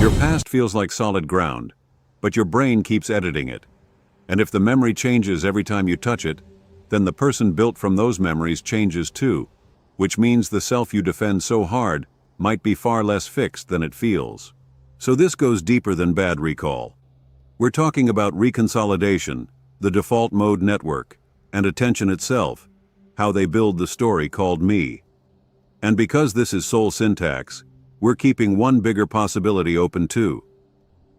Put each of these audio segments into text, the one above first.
Your past feels like solid ground, but your brain keeps editing it. And if the memory changes every time you touch it, then the person built from those memories changes too, which means the self you defend so hard might be far less fixed than it feels. So this goes deeper than bad recall. We're talking about reconsolidation, the default mode network, and attention itself, how they build the story called me. And because this is soul syntax, we're keeping one bigger possibility open too.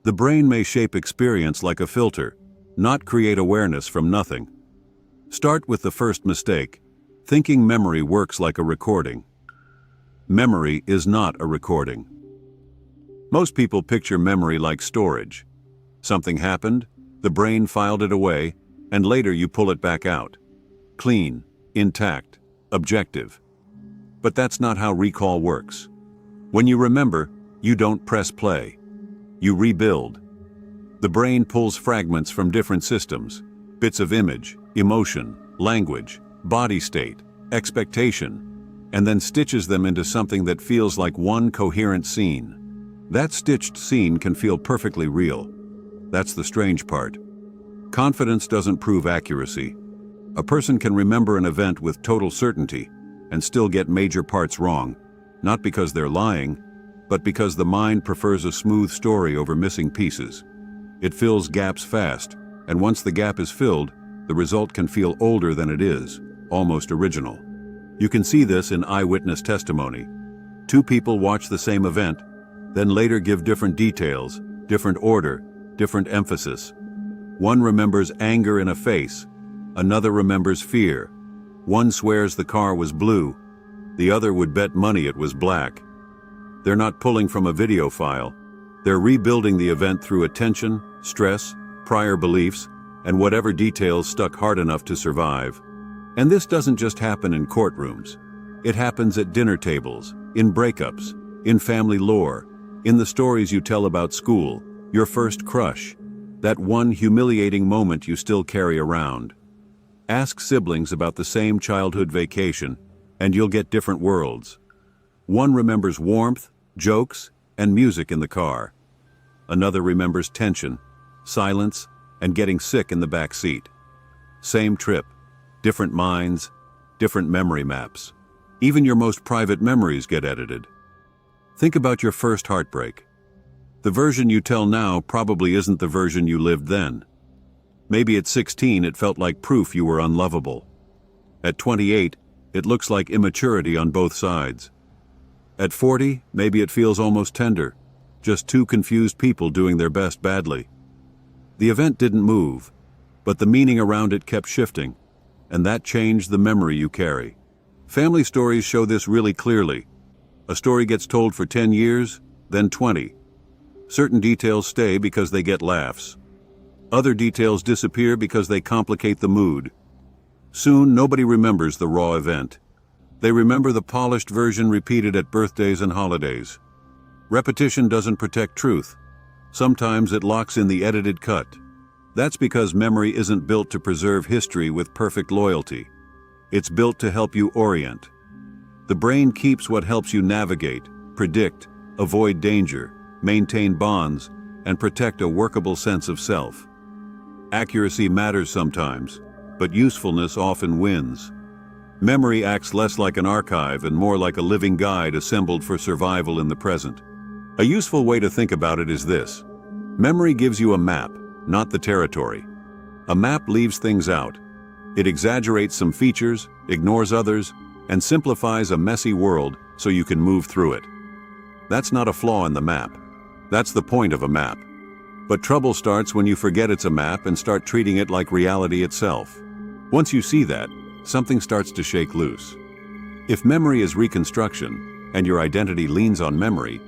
The brain may shape experience like a filter, not create awareness from nothing. Start with the first mistake, thinking memory works like a recording. Memory is not a recording. Most people picture memory like storage. Something happened, the brain filed it away, and later you pull it back out. Clean, intact, objective. But that's not how recall works. When you remember, you don't press play. You rebuild. The brain pulls fragments from different systems, bits of image, emotion, language, body state, expectation, and then stitches them into something that feels like one coherent scene. That stitched scene can feel perfectly real. That's the strange part. Confidence doesn't prove accuracy. A person can remember an event with total certainty and still get major parts wrong, not because they're lying, but because the mind prefers a smooth story over missing pieces. It fills gaps fast, and once the gap is filled, the result can feel older than it is, almost original. You can see this in eyewitness testimony. Two people watch the same event, then later give different details, different order, different emphasis. One remembers anger in a face, another remembers fear. One swears the car was blue, the other would bet money it was black. They're not pulling from a video file. They're rebuilding the event through attention, stress, prior beliefs, and whatever details stuck hard enough to survive. And this doesn't just happen in courtrooms. It happens at dinner tables, in breakups, in family lore, in the stories you tell about school, your first crush, that one humiliating moment you still carry around. Ask siblings about the same childhood vacation, and you'll get different worlds. One remembers warmth, jokes, and music in the car. Another remembers tension, silence, and getting sick in the back seat. Same trip, different minds, different memory maps. Even your most private memories get edited. Think about your first heartbreak. The version you tell now probably isn't the version you lived then. Maybe at 16 it felt like proof you were unlovable. At 28, it looks like immaturity on both sides. At 40, maybe it feels almost tender, just two confused people doing their best badly. The event didn't move, but the meaning around it kept shifting, and that changed the memory you carry. Family stories show this really clearly. A story gets told for 10 years, then 20. Certain details stay because they get laughs. Other details disappear because they complicate the mood. Soon, nobody remembers the raw event. They remember the polished version repeated at birthdays and holidays. Repetition doesn't protect truth. Sometimes it locks in the edited cut. That's because memory isn't built to preserve history with perfect loyalty. It's built to help you orient. The brain keeps what helps you navigate, predict, avoid danger, maintain bonds, and protect a workable sense of self. Accuracy matters sometimes, but usefulness often wins. Memory acts less like an archive and more like a living guide assembled for survival in the present. A useful way to think about it is this. Memory gives you a map, not the territory. A map leaves things out. It exaggerates some features, ignores others, and simplifies a messy world so you can move through it. That's not a flaw in the map. That's the point of a map. But trouble starts when you forget it's a map and start treating it like reality itself. Once you see that, something starts to shake loose. If memory is reconstruction, and your identity leans on memory,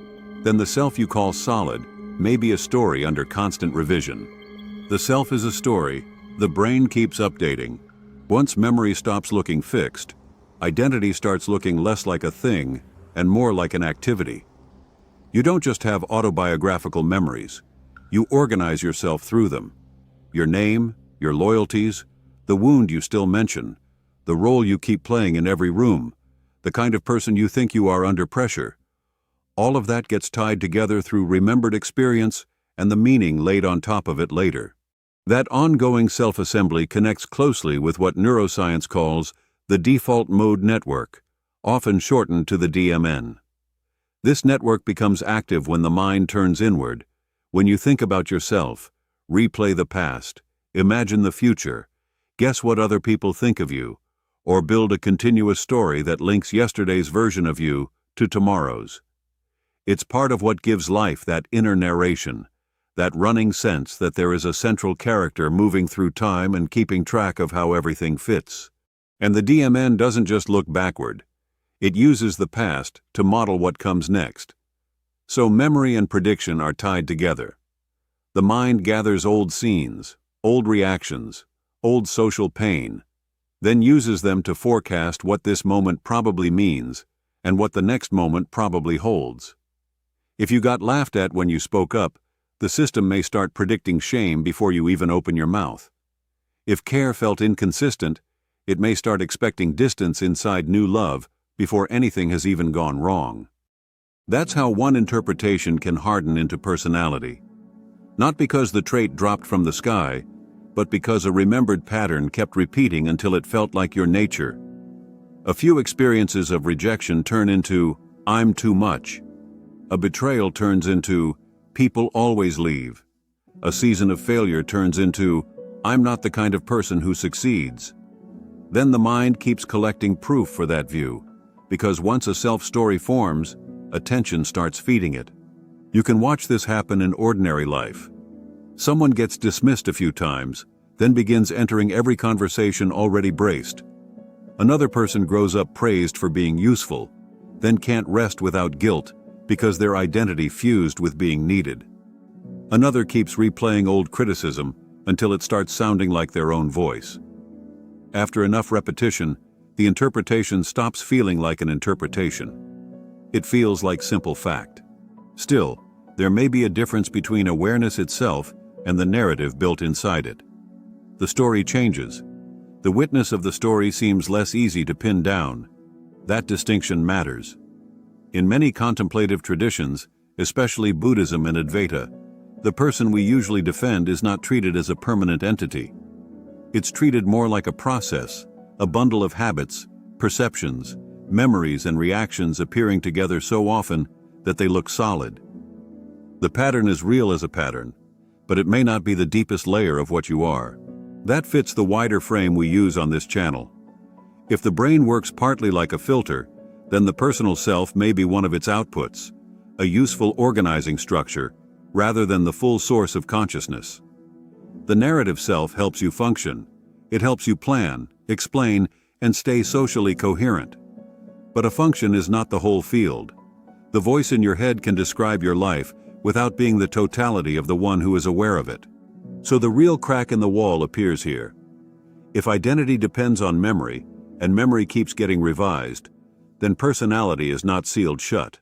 then the self you call solid may be a story under constant revision. The self is a story, the brain keeps updating. Once memory stops looking fixed, identity starts looking less like a thing and more like an activity. You don't just have autobiographical memories, you organize yourself through them. Your name, your loyalties, the wound you still mention, the role you keep playing in every room, the kind of person you think you are under pressure. All of that gets tied together through remembered experience and the meaning laid on top of it later. That ongoing self-assembly connects closely with what neuroscience calls the default mode network, often shortened to the DMN. This network becomes active when the mind turns inward, when you think about yourself, replay the past, imagine the future, guess what other people think of you, or build a continuous story that links yesterday's version of you to tomorrow's. It's part of what gives life that inner narration, that running sense that there is a central character moving through time and keeping track of how everything fits. And the DMN doesn't just look backward. It uses the past to model what comes next. So memory and prediction are tied together. The mind gathers old scenes, old reactions, old social pain, then uses them to forecast what this moment probably means and what the next moment probably holds. If you got laughed at when you spoke up, the system may start predicting shame before you even open your mouth. If care felt inconsistent, it may start expecting distance inside new love before anything has even gone wrong. That's how one interpretation can harden into personality. Not because the trait dropped from the sky, but because a remembered pattern kept repeating until it felt like your nature. A few experiences of rejection turn into, "I'm too much." A betrayal turns into, "People always leave." A season of failure turns into, "I'm not the kind of person who succeeds." Then the mind keeps collecting proof for that view, because once a self-story forms, attention starts feeding it. You can watch this happen in ordinary life. Someone gets dismissed a few times, then begins entering every conversation already braced. Another person grows up praised for being useful, then can't rest without guilt because their identity fused with being needed. Another keeps replaying old criticism until it starts sounding like their own voice. After enough repetition, the interpretation stops feeling like an interpretation. It feels like simple fact. Still, there may be a difference between awareness itself and the narrative built inside it. The story changes. The witness of the story seems less easy to pin down. That distinction matters. In many contemplative traditions, especially Buddhism and Advaita, the person we usually defend is not treated as a permanent entity. It's treated more like a process, a bundle of habits, perceptions, memories and reactions appearing together so often that they look solid. The pattern is real as a pattern, but it may not be the deepest layer of what you are. That fits the wider frame we use on this channel. If the brain works partly like a filter, then the personal self may be one of its outputs, a useful organizing structure, rather than the full source of consciousness. The narrative self helps you function. It helps you plan, explain, and stay socially coherent. But a function is not the whole field. The voice in your head can describe your life without being the totality of the one who is aware of it. So the real crack in the wall appears here. If identity depends on memory, and memory keeps getting revised, then personality is not sealed shut.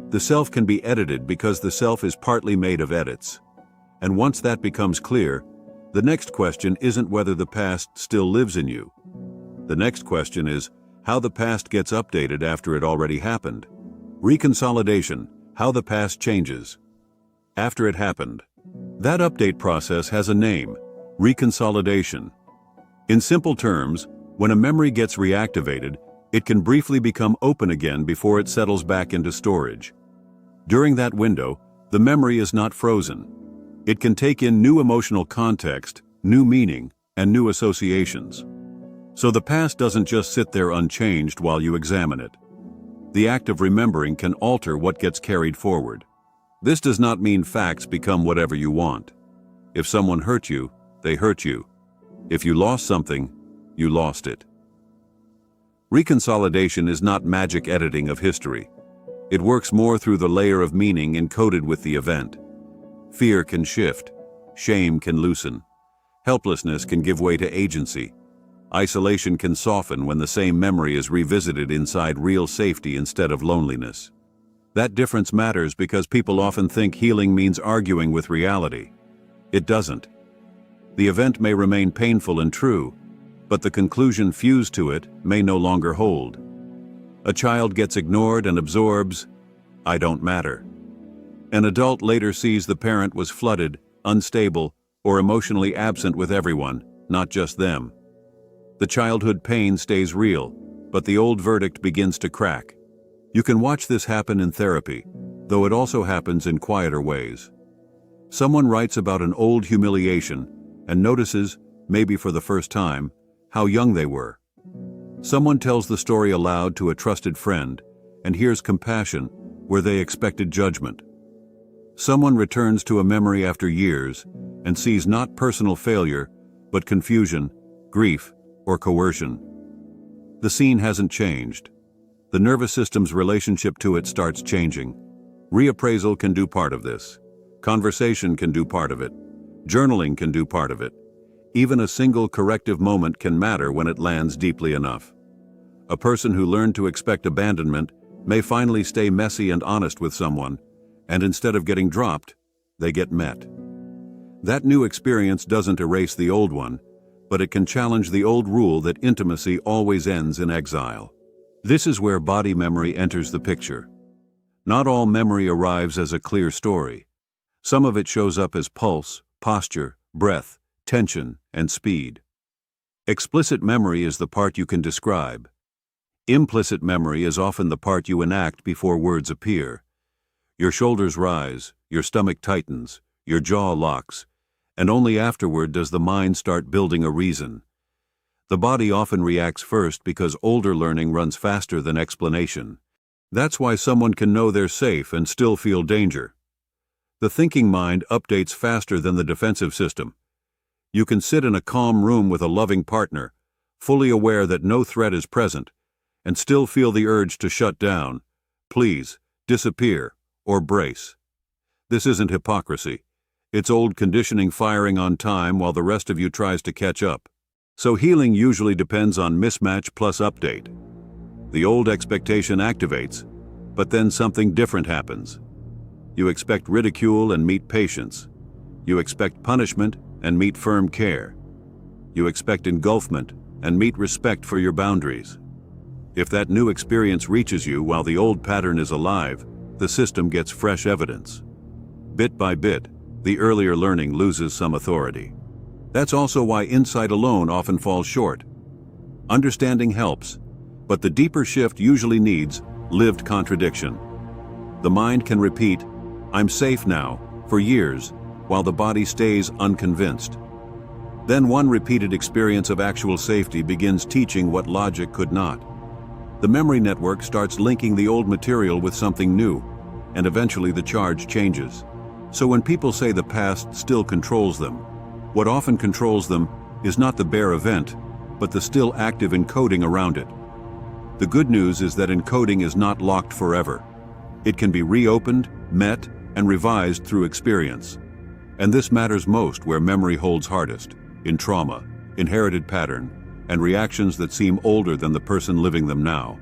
The self can be edited because the self is partly made of edits. And once that becomes clear, the next question isn't whether the past still lives in you. The next question is how the past gets updated after it already happened. Reconsolidation, how the past changes. After it happened. That update process has a name, reconsolidation. In simple terms, when a memory gets reactivated, it can briefly become open again before it settles back into storage. During that window, the memory is not frozen. It can take in new emotional context, new meaning, and new associations. So the past doesn't just sit there unchanged while you examine it. The act of remembering can alter what gets carried forward. This does not mean facts become whatever you want. If someone hurt you, they hurt you. If you lost something, you lost it. Reconsolidation is not magic editing of history. It works more through the layer of meaning encoded with the event. Fear can shift. Shame can loosen. Helplessness can give way to agency. Isolation can soften when the same memory is revisited inside real safety instead of loneliness. That difference matters because people often think healing means arguing with reality. It doesn't. The event may remain painful and true, but the conclusion fused to it may no longer hold. A child gets ignored and absorbs, I don't matter. An adult later sees the parent was flooded, unstable, or emotionally absent with everyone, not just them. The childhood pain stays real, but the old verdict begins to crack. You can watch this happen in therapy, though it also happens in quieter ways. Someone writes about an old humiliation and notices, maybe for the first time, how young they were. Someone tells the story aloud to a trusted friend and hears compassion where they expected judgment. Someone returns to a memory after years and sees not personal failure, but confusion, grief, or coercion. The scene hasn't changed. The nervous system's relationship to it starts changing. Reappraisal can do part of this. Conversation can do part of it. Journaling can do part of it. Even a single corrective moment can matter when it lands deeply enough. A person who learned to expect abandonment may finally stay messy and honest with someone, and instead of getting dropped, they get met. That new experience doesn't erase the old one, but it can challenge the old rule that intimacy always ends in exile. This is where body memory enters the picture. Not all memory arrives as a clear story. Some of it shows up as pulse, posture, breath, tension, and speed. Explicit memory is the part you can describe. Implicit memory is often the part you enact before words appear. Your shoulders rise, your stomach tightens, your jaw locks, and only afterward does the mind start building a reason. The body often reacts first because older learning runs faster than explanation. That's why someone can know they're safe and still feel danger. The thinking mind updates faster than the defensive system. You can sit in a calm room with a loving partner, fully aware that no threat is present, and still feel the urge to shut down, please, disappear, or brace. This isn't hypocrisy. It's old conditioning firing on time while the rest of you tries to catch up. So healing usually depends on mismatch plus update. The old expectation activates, but then something different happens. You expect ridicule and meet patience. You expect punishment and meet firm care. You expect engulfment and meet respect for your boundaries. If that new experience reaches you while the old pattern is alive, the system gets fresh evidence. Bit by bit, the earlier learning loses some authority. That's also why insight alone often falls short. Understanding helps, but the deeper shift usually needs lived contradiction. The mind can repeat, "I'm safe now," for years, while the body stays unconvinced. Then one repeated experience of actual safety begins teaching what logic could not. The memory network starts linking the old material with something new, and eventually the charge changes. So when people say the past still controls them, what often controls them is not the bare event, but the still active encoding around it. The good news is that encoding is not locked forever. It can be reopened, met, and revised through experience. And this matters most where memory holds hardest, in trauma, inherited pattern, and reactions that seem older than the person living them now.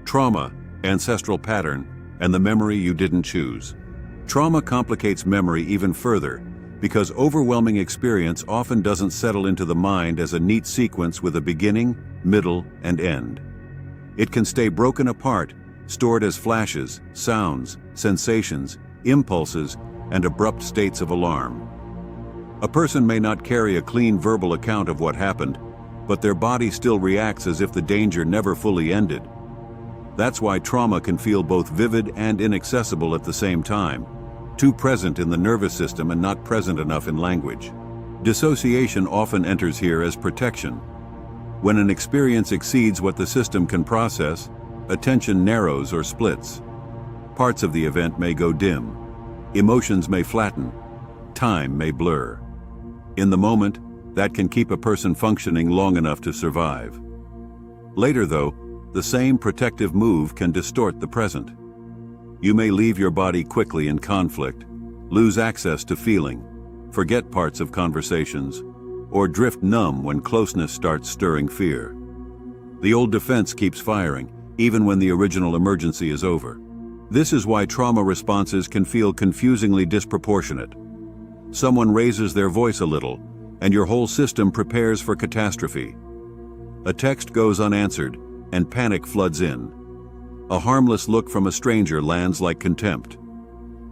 Trauma, ancestral pattern, and the memory you didn't choose. Trauma complicates memory even further because overwhelming experience often doesn't settle into the mind as a neat sequence with a beginning, middle, and end. It can stay broken apart, stored as flashes, sounds, sensations, impulses, and abrupt states of alarm. A person may not carry a clean verbal account of what happened, but their body still reacts as if the danger never fully ended. That's why trauma can feel both vivid and inaccessible at the same time, too present in the nervous system and not present enough in language. Dissociation often enters here as protection. When an experience exceeds what the system can process, attention narrows or splits. Parts of the event may go dim. Emotions may flatten. Time may blur. In the moment, that can keep a person functioning long enough to survive. Later, though, the same protective move can distort the present. You may leave your body quickly in conflict, lose access to feeling, forget parts of conversations, or drift numb when closeness starts stirring fear. The old defense keeps firing, even when the original emergency is over. This is why trauma responses can feel confusingly disproportionate. Someone raises their voice a little, and your whole system prepares for catastrophe. A text goes unanswered, and panic floods in. A harmless look from a stranger lands like contempt.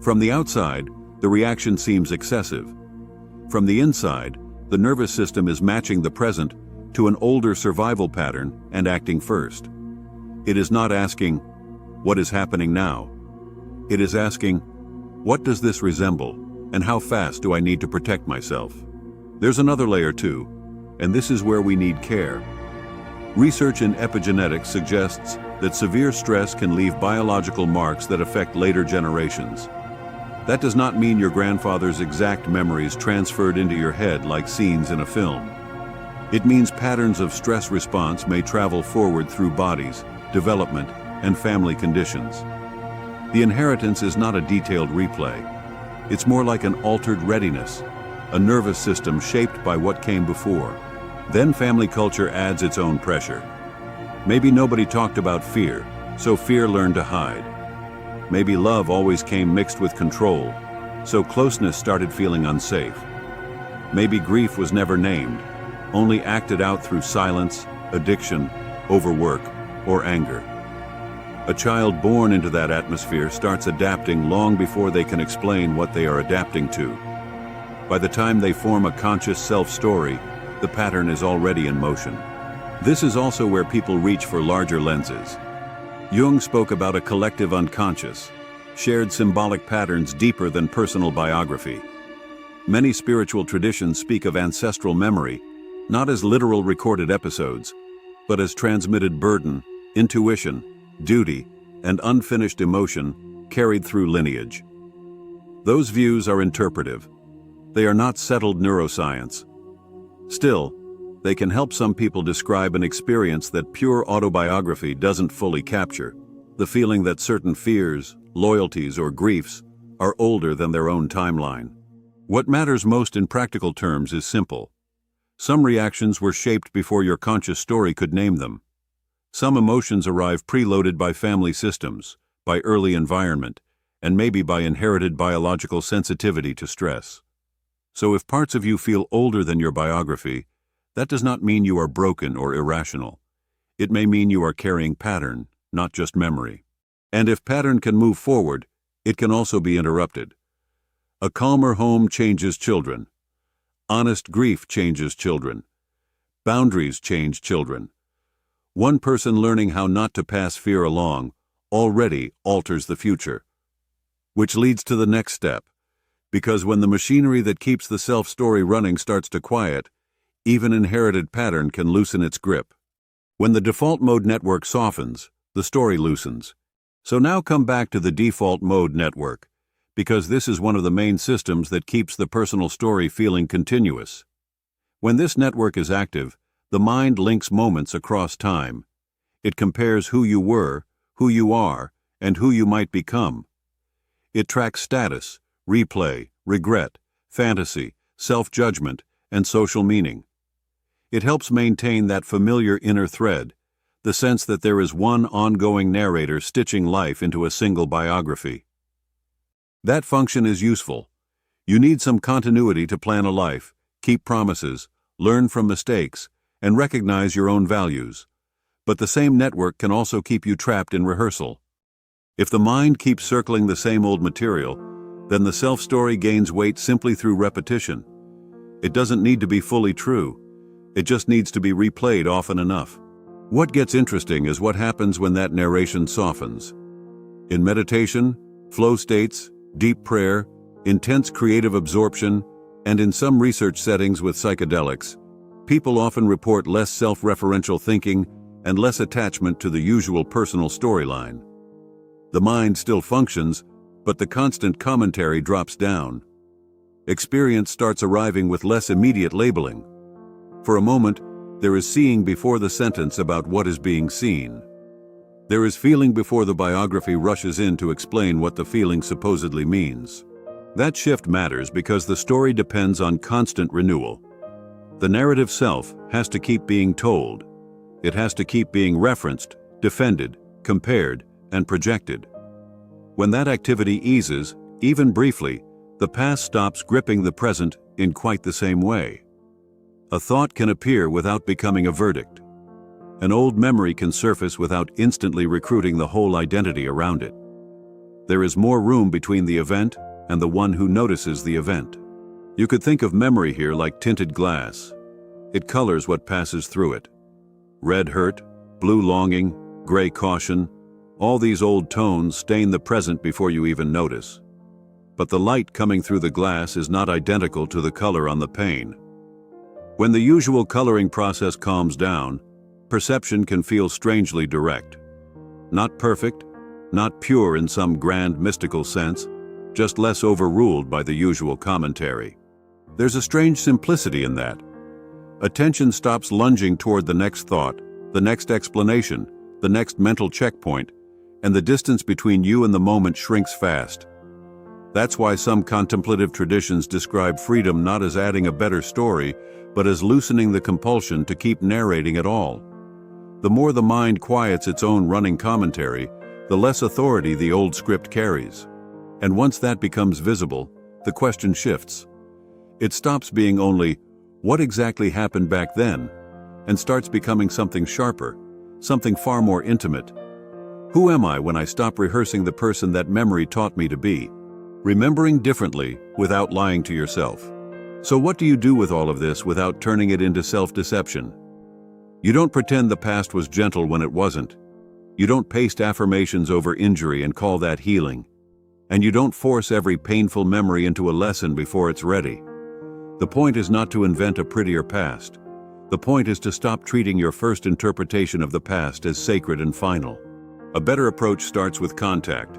From the outside, the reaction seems excessive. From the inside, the nervous system is matching the present to an older survival pattern and acting first. It is not asking, "What is happening now?" It is asking, "What does this resemble, and how fast do I need to protect myself?" There's another layer too, and this is where we need care. Research in epigenetics suggests that severe stress can leave biological marks that affect later generations. That does not mean your grandfather's exact memories transferred into your head like scenes in a film. It means patterns of stress response may travel forward through bodies, development, and family conditions. The inheritance is not a detailed replay. It's more like an altered readiness, a nervous system shaped by what came before. Then family culture adds its own pressure. Maybe nobody talked about fear, so fear learned to hide. Maybe love always came mixed with control, so closeness started feeling unsafe. Maybe grief was never named, only acted out through silence, addiction, overwork, or anger. A child born into that atmosphere starts adapting long before they can explain what they are adapting to. By the time they form a conscious self-story, the pattern is already in motion. This is also where people reach for larger lenses. Jung spoke about a collective unconscious, shared symbolic patterns deeper than personal biography. Many spiritual traditions speak of ancestral memory, not as literal recorded episodes, but as transmitted burden, intuition, duty, and unfinished emotion carried through lineage. Those views are interpretive. They are not settled neuroscience. Still, they can help some people describe an experience that pure autobiography doesn't fully capture, the feeling that certain fears, loyalties, or griefs are older than their own timeline. What matters most in practical terms is simple. Some reactions were shaped before your conscious story could name them. Some emotions arrive preloaded by family systems, by early environment, and maybe by inherited biological sensitivity to stress. So if parts of you feel older than your biography, that does not mean you are broken or irrational. It may mean you are carrying pattern, not just memory. And if pattern can move forward, it can also be interrupted. A calmer home changes children. Honest grief changes children. Boundaries change children. One person learning how not to pass fear along already alters the future. Which leads to the next step, because when the machinery that keeps the self-story running starts to quiet, even inherited pattern can loosen its grip. When the default mode network softens, the story loosens. So now come back to the default mode network, because this is one of the main systems that keeps the personal story feeling continuous. When this network is active, the mind links moments across time. It compares who you were, who you are, and who you might become. It tracks status, replay, regret, fantasy, self-judgment, and social meaning. It helps maintain that familiar inner thread, the sense that there is one ongoing narrator stitching life into a single biography. That function is useful. You need some continuity to plan a life, keep promises, learn from mistakes, and recognize your own values. But the same network can also keep you trapped in rehearsal. If the mind keeps circling the same old material, then the self-story gains weight simply through repetition. It doesn't need to be fully true. It just needs to be replayed often enough. What gets interesting is what happens when that narration softens. In meditation, flow states, deep prayer, intense creative absorption, and in some research settings with psychedelics, people often report less self-referential thinking and less attachment to the usual personal storyline. The mind still functions, but the constant commentary drops down. Experience starts arriving with less immediate labeling. For a moment, there is seeing before the sentence about what is being seen. There is feeling before the biography rushes in to explain what the feeling supposedly means. That shift matters because the story depends on constant renewal. The narrative self has to keep being told. It has to keep being referenced, defended, compared, and projected. When that activity eases, even briefly, the past stops gripping the present in quite the same way. A thought can appear without becoming a verdict. An old memory can surface without instantly recruiting the whole identity around it. There is more room between the event and the one who notices the event. You could think of memory here like tinted glass. It colors what passes through it. Red hurt, blue longing, gray caution, all these old tones stain the present before you even notice. But the light coming through the glass is not identical to the color on the pane. When the usual coloring process calms down, perception can feel strangely direct. Not perfect, not pure in some grand mystical sense, just less overruled by the usual commentary. There's a strange simplicity in that. Attention stops lunging toward the next thought, the next explanation, the next mental checkpoint, and the distance between you and the moment shrinks fast. That's why some contemplative traditions describe freedom not as adding a better story, but as loosening the compulsion to keep narrating at all. The more the mind quiets its own running commentary, the less authority the old script carries. And once that becomes visible, the question shifts. It stops being only, what exactly happened back then, and starts becoming something sharper, something far more intimate. Who am I when I stop rehearsing the person that memory taught me to be? Remembering differently without lying to yourself. So what do you do with all of this without turning it into self-deception? You don't pretend the past was gentle when it wasn't. You don't paste affirmations over injury and call that healing. And you don't force every painful memory into a lesson before it's ready. The point is not to invent a prettier past. The point is to stop treating your first interpretation of the past as sacred and final. A better approach starts with contact.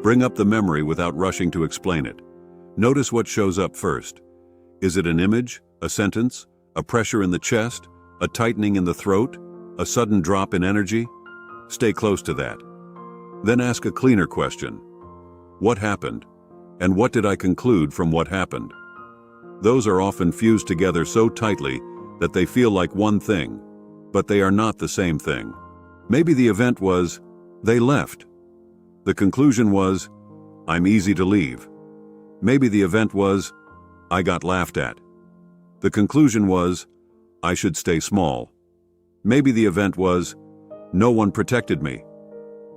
Bring up the memory without rushing to explain it. Notice what shows up first. Is it an image, a sentence, a pressure in the chest, a tightening in the throat, a sudden drop in energy? Stay close to that. Then ask a cleaner question. What happened? And what did I conclude from what happened? Those are often fused together so tightly that they feel like one thing, but they are not the same thing. Maybe the event was, they left. The conclusion was, I'm easy to leave. Maybe the event was, I got laughed at. The conclusion was, I should stay small. Maybe the event was, no one protected me.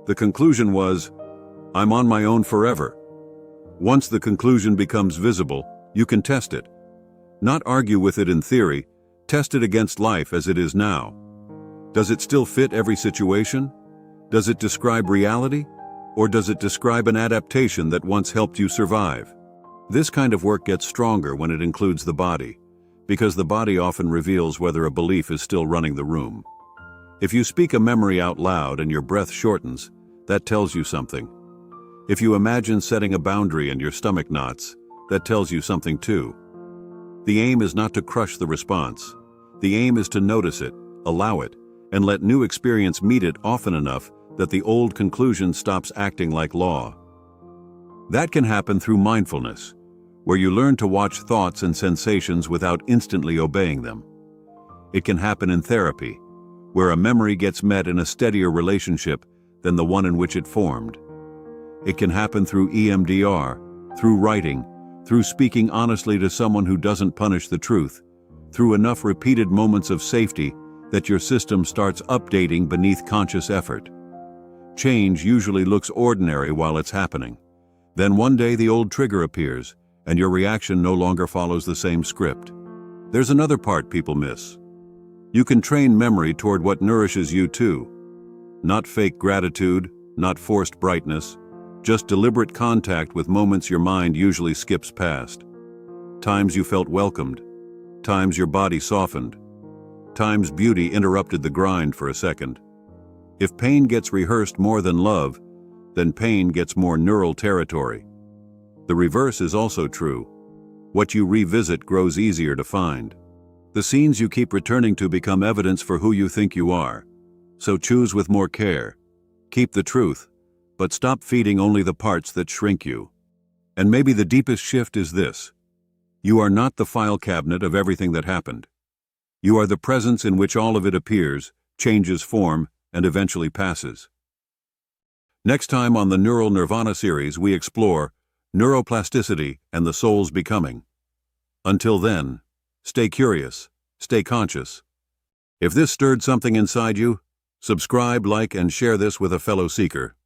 The conclusion was, I'm on my own forever. Once the conclusion becomes visible, you can test it. Not argue with it in theory, test it against life as it is now. Does it still fit every situation? Does it describe reality? Or does it describe an adaptation that once helped you survive? This kind of work gets stronger when it includes the body, because the body often reveals whether a belief is still running the room. If you speak a memory out loud and your breath shortens, that tells you something. If you imagine setting a boundary and your stomach knots, that tells you something too. The aim is not to crush the response. The aim is to notice it, allow it, and let new experience meet it often enough that the old conclusion stops acting like law. That can happen through mindfulness, where you learn to watch thoughts and sensations without instantly obeying them. It can happen in therapy, where a memory gets met in a steadier relationship than the one in which it formed. It can happen through EMDR, through writing, through speaking honestly to someone who doesn't punish the truth, through enough repeated moments of safety that your system starts updating beneath conscious effort. Change usually looks ordinary while it's happening. Then one day the old trigger appears, and your reaction no longer follows the same script. There's another part people miss. You can train memory toward what nourishes you too. Not fake gratitude, not forced brightness, just deliberate contact with moments your mind usually skips past. Times you felt welcomed, times your body softened, times beauty interrupted the grind for a second. If pain gets rehearsed more than love, then pain gets more neural territory. The reverse is also true. What you revisit grows easier to find. The scenes you keep returning to become evidence for who you think you are. So choose with more care. Keep the truth, but stop feeding only the parts that shrink you. And maybe the deepest shift is this. You are not the file cabinet of everything that happened. You are the presence in which all of it appears, changes form, and eventually passes. Next time on the Neural Nirvana series, we explore neuroplasticity and the soul's becoming. Until then, stay curious, stay conscious. If this stirred something inside you, Subscribe, like, and share this with a fellow seeker.